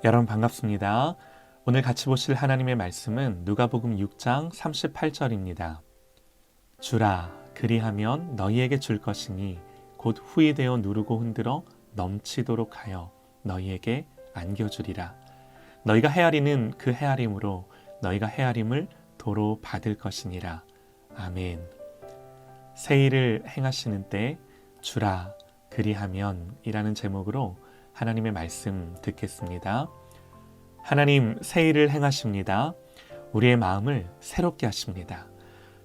여러분 반갑습니다. 오늘 같이 보실 하나님의 말씀은 누가복음 6장 38절입니다. 주라 그리하면 너희에게 줄 것이니 곧 후이 되어 누르고 흔들어 넘치도록 하여 너희에게 안겨주리라. 너희가 헤아리는 그 헤아림으로 너희가 헤아림을 도로 받을 것이니라. 아멘. 새 일을 행하시는 때 주라 그리하면 이라는 제목으로 하나님의 말씀 듣겠습니다. 하나님 새 일을 행하십니다. 우리의 마음을 새롭게 하십니다.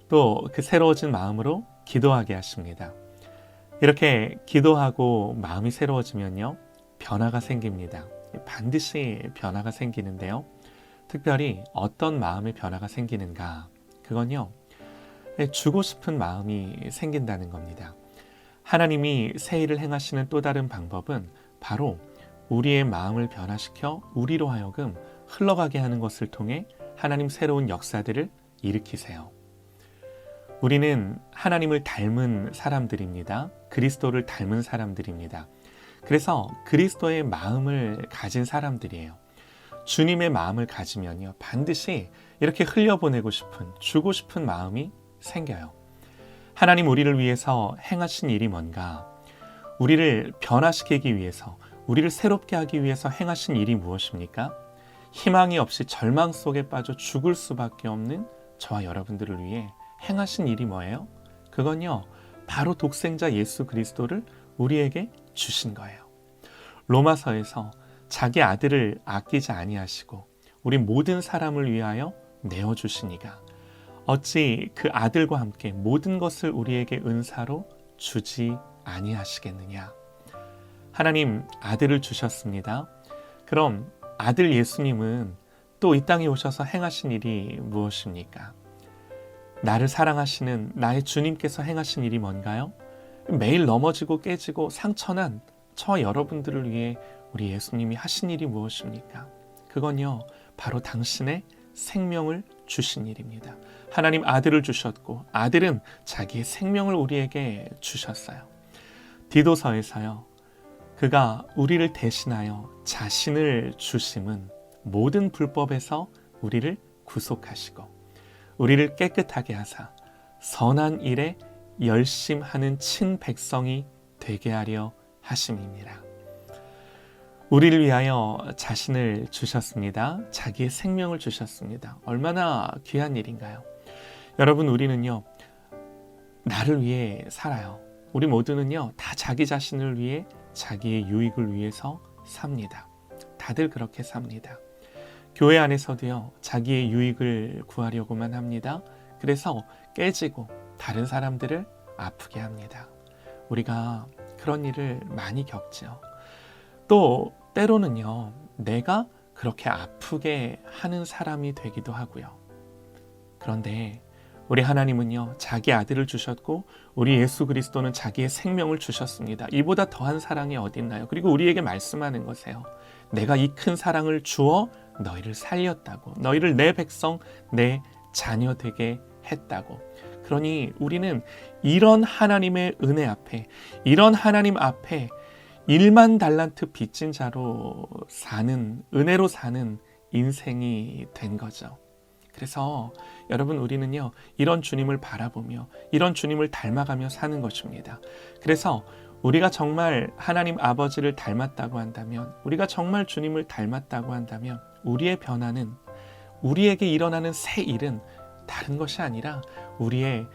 또 그 새로워진 마음으로 기도하게 하십니다. 이렇게 기도하고 마음이 새로워지면요, 변화가 생깁니다. 반드시 변화가 생기는데요. 특별히 어떤 마음의 변화가 생기는가? 그건요, 주고 싶은 마음이 생긴다는 겁니다. 하나님이 새 일을 행하시는 또 다른 방법은 바로 우리의 마음을 변화시켜 우리로 하여금 흘러가게 하는 것을 통해 하나님 새로운 역사들을 일으키세요. 우리는 하나님을 닮은 사람들입니다. 그리스도를 닮은 사람들입니다. 그래서 그리스도의 마음을 가진 사람들이에요. 주님의 마음을 가지면요, 반드시 이렇게 흘려보내고 싶은, 주고 싶은 마음이 생겨요. 하나님 우리를 위해서 행하신 일이 뭔가? 우리를 변화시키기 위해서, 우리를 새롭게 하기 위해서 행하신 일이 무엇입니까? 희망이 없이 절망 속에 빠져 죽을 수밖에 없는 저와 여러분들을 위해 행하신 일이 뭐예요? 그건요, 바로 독생자 예수 그리스도를 우리에게 주신 거예요. 로마서에서 자기 아들을 아끼지 아니하시고 우리 모든 사람을 위하여 내어주시니가 어찌 그 아들과 함께 모든 것을 우리에게 은사로 주지 아니하시겠느냐. 하나님 아들을 주셨습니다. 그럼 아들 예수님은 또 이 땅에 오셔서 행하신 일이 무엇입니까? 나를 사랑하시는 나의 주님께서 행하신 일이 뭔가요? 매일 넘어지고 깨지고 상처난 저와 여러분들을 위해 우리 예수님이 하신 일이 무엇입니까? 그건요, 바로 당신의 생명을 주신 일입니다. 하나님 아들을 주셨고 아들은 자기의 생명을 우리에게 주셨어요. 디도서에서요, 그가 우리를 대신하여 자신을 주심은 모든 불법에서 우리를 구속하시고 우리를 깨끗하게 하사 선한 일에 열심하는 친백성이 되게 하려 하심이니라. 우리를 위하여 자신을 주셨습니다. 자기의 생명을 주셨습니다. 얼마나 귀한 일인가요? 여러분, 우리는요, 나를 위해 살아요. 우리 모두는요, 다 자기 자신을 위해 자기의 유익을 위해서 삽니다. 다들 그렇게 삽니다. 교회 안에서도요, 자기의 유익을 구하려고만 합니다. 그래서 깨지고 다른 사람들을 아프게 합니다. 우리가 그런 일을 많이 겪죠. 또 때로는요, 내가 그렇게 아프게 하는 사람이 되기도 하고요. 그런데 우리 하나님은요, 자기 아들을 주셨고 우리 예수 그리스도는 자기의 생명을 주셨습니다. 이보다 더한 사랑이 어디 있나요? 그리고 우리에게 말씀하는 것이에요. 내가 이 큰 사랑을 주어 너희를 살렸다고, 너희를 내 백성, 내 자녀 되게 했다고. 그러니 우리는 이런 하나님의 은혜 앞에, 이런 하나님 앞에 1만 달란트 빚진 자로 사는, 은혜로 사는 인생이 된 거죠. 그래서 여러분, 우리는요, 이런 주님을 바라보며 이런 주님을 닮아가며 사는 것입니다. 그래서 우리가 정말 하나님 아버지를 닮았다고 한다면, 우리가 정말 주님을 닮았다고 한다면 우리의 변화는, 우리에게 일어나는 새 일은 다른 것이 아니라 우리의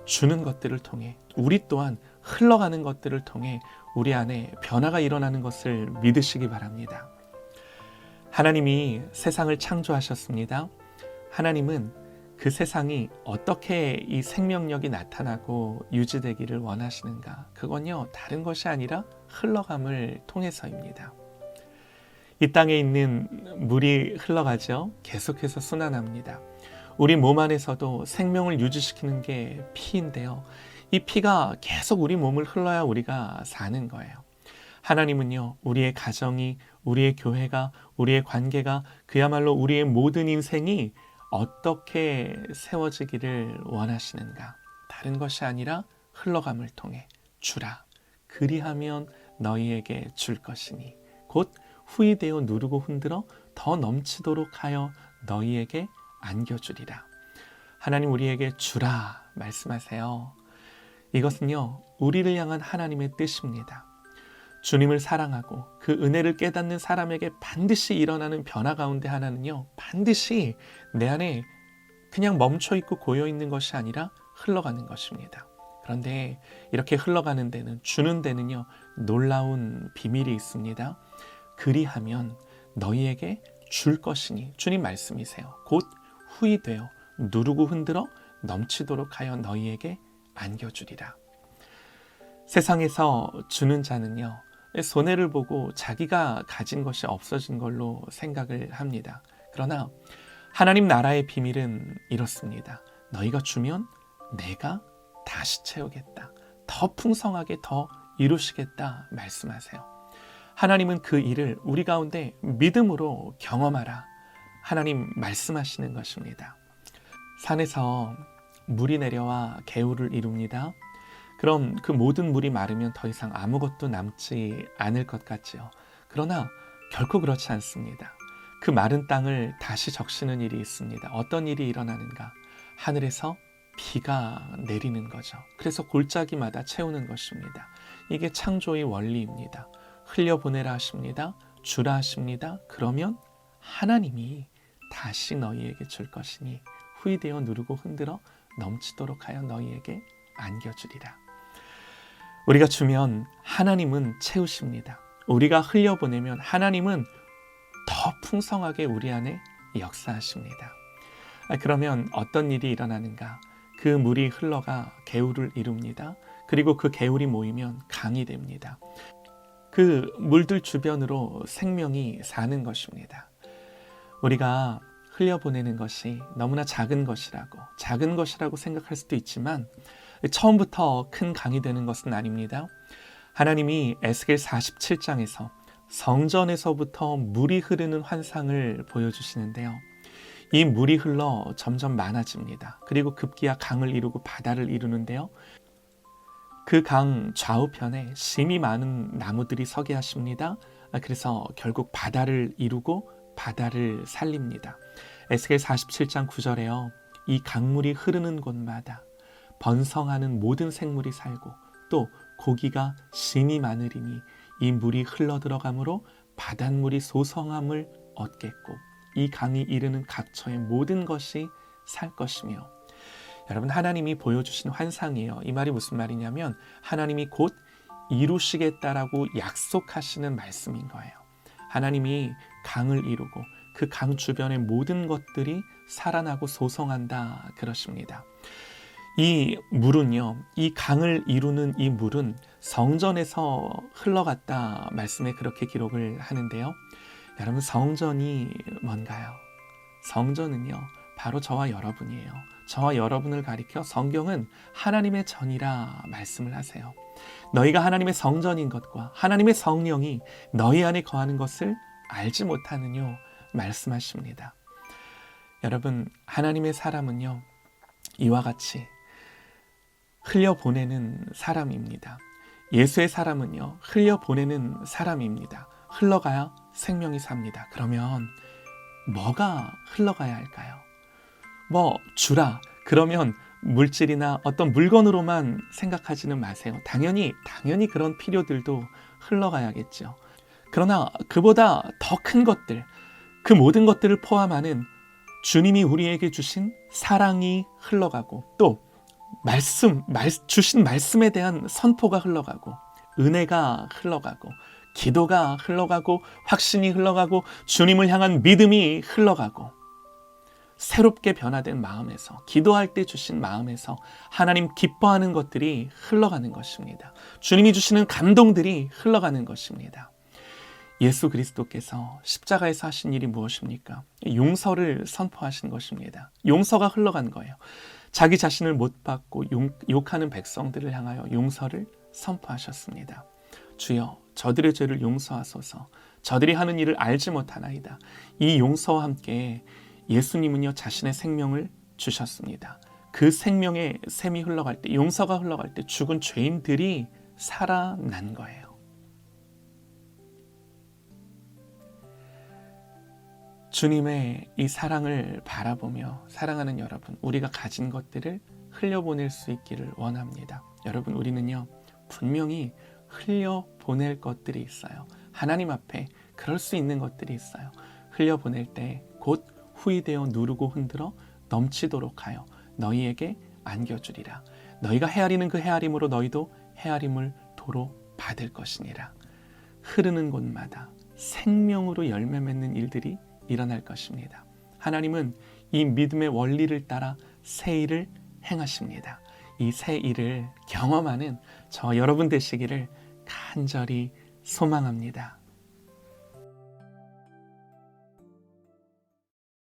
주는 것들을 통해, 우리 또한 흘러가는 것들을 통해 우리 안에 변화가 일어나는 것을 믿으시기 바랍니다. 하나님이 세상을 창조하셨습니다. 하나님은 그 세상이 어떻게 이 생명력이 나타나고 유지되기를 원하시는가? 그건요, 다른 것이 아니라 흘러감을 통해서입니다. 이 땅에 있는 물이 흘러가죠. 계속해서 순환합니다. 우리 몸 안에서도 생명을 유지시키는 게 피인데요. 이 피가 계속 우리 몸을 흘러야 우리가 사는 거예요. 하나님은요, 우리의 가정이, 우리의 교회가, 우리의 관계가, 그야말로 우리의 모든 인생이 어떻게 세워지기를 원하시는가? 다른 것이 아니라 흘러감을 통해 주라. 그리하면 너희에게 줄 것이니 곧 후히 되어 누르고 흔들어 더 넘치도록 하여 너희에게 안겨주리라. 하나님 우리에게 주라 말씀하세요. 이것은요, 우리를 향한 하나님의 뜻입니다. 주님을 사랑하고 그 은혜를 깨닫는 사람에게 반드시 일어나는 변화 가운데 하나는요, 반드시 내 안에 그냥 멈춰있고 고여있는 것이 아니라 흘러가는 것입니다. 그런데 이렇게 흘러가는 데는, 주는 데는요, 놀라운 비밀이 있습니다. 그리하면 너희에게 줄 것이니, 주님 말씀이세요. 곧 후히 되어 누르고 흔들어 넘치도록 하여 너희에게 안겨주리라. 세상에서 주는 자는요, 손해를 보고 자기가 가진 것이 없어진 걸로 생각을 합니다. 그러나 하나님 나라의 비밀은 이렇습니다. 너희가 주면 내가 다시 채우겠다. 더 풍성하게 더 이루시겠다 말씀하세요. 하나님은 그 일을 우리 가운데 믿음으로 경험하라. 하나님 말씀하시는 것입니다. 산에서 물이 내려와 개울을 이룹니다. 그럼 그 모든 물이 마르면 더 이상 아무것도 남지 않을 것 같지요. 그러나 결코 그렇지 않습니다. 그 마른 땅을 다시 적시는 일이 있습니다. 어떤 일이 일어나는가? 하늘에서 비가 내리는 거죠. 그래서 골짜기마다 채우는 것입니다. 이게 창조의 원리입니다. 흘려보내라 하십니다. 주라 하십니다. 그러면 하나님이 다시 너희에게 줄 것이니 후히 되어 누르고 흔들어 넘치도록 하여 너희에게 안겨주리라. 우리가 주면 하나님은 채우십니다. 우리가 흘려보내면 하나님은 더 풍성하게 우리 안에 역사하십니다. 그러면 어떤 일이 일어나는가? 그 물이 흘러가 개울을 이룹니다. 그리고 그 개울이 모이면 강이 됩니다. 그 물들 주변으로 생명이 사는 것입니다. 우리가 흘려보내는 것이 너무나 작은 것이라고 생각할 수도 있지만 처음부터 큰 강이 되는 것은 아닙니다. 하나님이 에스겔 47장에서 성전에서부터 물이 흐르는 환상을 보여주시는데요. 이 물이 흘러 점점 많아집니다. 그리고 급기야 강을 이루고 바다를 이루는데요. 그 강 좌우편에 심이 많은 나무들이 서게 하십니다. 그래서 결국 바다를 이루고 바다를 살립니다. 에스겔 47장 9절에요. 이 강물이 흐르는 곳마다 번성하는 모든 생물이 살고 또 고기가 심이 많으리니 이 물이 흘러들어가므로 바닷물이 소성함을 얻겠고 이 강이 이르는 각처의 모든 것이 살 것이며. 여러분, 하나님이 보여주신 환상이에요. 이 말이 무슨 말이냐면 하나님이 곧 이루시겠다라고 약속하시는 말씀인 거예요. 하나님이 강을 이루고 그 강 주변의 모든 것들이 살아나고 소성한다 그러십니다. 이 물은요, 이 강을 이루는 이 물은 성전에서 흘러갔다 말씀에 그렇게 기록을 하는데요. 여러분, 성전이 뭔가요? 성전은요, 바로 저와 여러분이에요. 저와 여러분을 가리켜 성경은 하나님의 전이라 말씀을 하세요. 너희가 하나님의 성전인 것과 하나님의 성령이 너희 안에 거하는 것을 알지 못하느뇨 말씀하십니다. 여러분, 하나님의 사람은요, 이와 같이 흘려보내는 사람입니다. 예수의 사람은요, 흘려보내는 사람입니다. 흘러가야 생명이 삽니다. 그러면 뭐가 흘러가야 할까요? 주라. 그러면 물질이나 어떤 물건으로만 생각하지는 마세요. 당연히 그런 필요들도 흘러가야겠죠. 그러나 그보다 더 큰 것들, 그 모든 것들을 포함하는 주님이 우리에게 주신 사랑이 흘러가고 또 주신 말씀에 대한 선포가 흘러가고 은혜가 흘러가고 기도가 흘러가고 확신이 흘러가고 주님을 향한 믿음이 흘러가고 새롭게 변화된 마음에서 기도할 때 주신 마음에서 하나님 기뻐하는 것들이 흘러가는 것입니다. 주님이 주시는 감동들이 흘러가는 것입니다. 예수 그리스도께서 십자가에서 하신 일이 무엇입니까? 용서를 선포하신 것입니다. 용서가 흘러간 거예요. 자기 자신을 못 받고 욕하는 백성들을 향하여 용서를 선포하셨습니다. 주여, 저들의 죄를 용서하소서. 저들이 하는 일을 알지 못하나이다. 이 용서와 함께 예수님은요, 자신의 생명을 주셨습니다. 그 생명의 샘이 흘러갈 때, 용서가 흘러갈 때 죽은 죄인들이 살아난 거예요. 주님의 이 사랑을 바라보며 사랑하는 여러분, 우리가 가진 것들을 흘려보낼 수 있기를 원합니다. 여러분, 우리는요 분명히 흘려보낼 것들이 있어요. 하나님 앞에 그럴 수 있는 것들이 있어요. 흘려보낼 때 곧 후이되어 누르고 흔들어 넘치도록 하여 너희에게 안겨주리라. 너희가 헤아리는 그 헤아림으로 너희도 헤아림을 도로 받을 것이니라. 흐르는 곳마다 생명으로 열매 맺는 일들이 일어날 것입니다. 하나님은 이 믿음의 원리를 따라 새 일을 행하십니다. 이 새 일을 경험하는 저 여러분 되시기를 간절히 소망합니다.